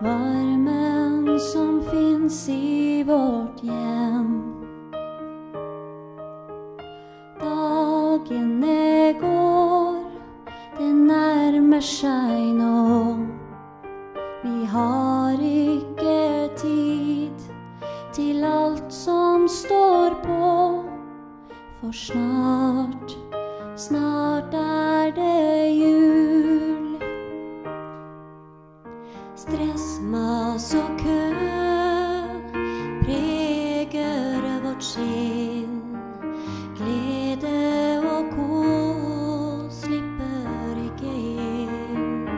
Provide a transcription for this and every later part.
varmen som finns i vårt hjem. Dagene går, det nærmer seg nå. Vi har ikke tid til alt som står på, for snart er det jul. Stress, mas og kø preger vårt sinn. Glede og kos slipper ikke inn.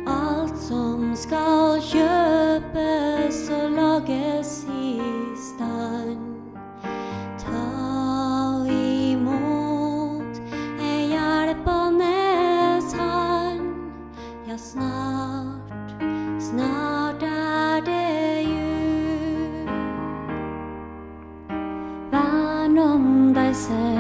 Alt som skal kjøpes og lages i stand, ta imot en hjelpende hand. Ja, snart er det jul. Vern om deg selv.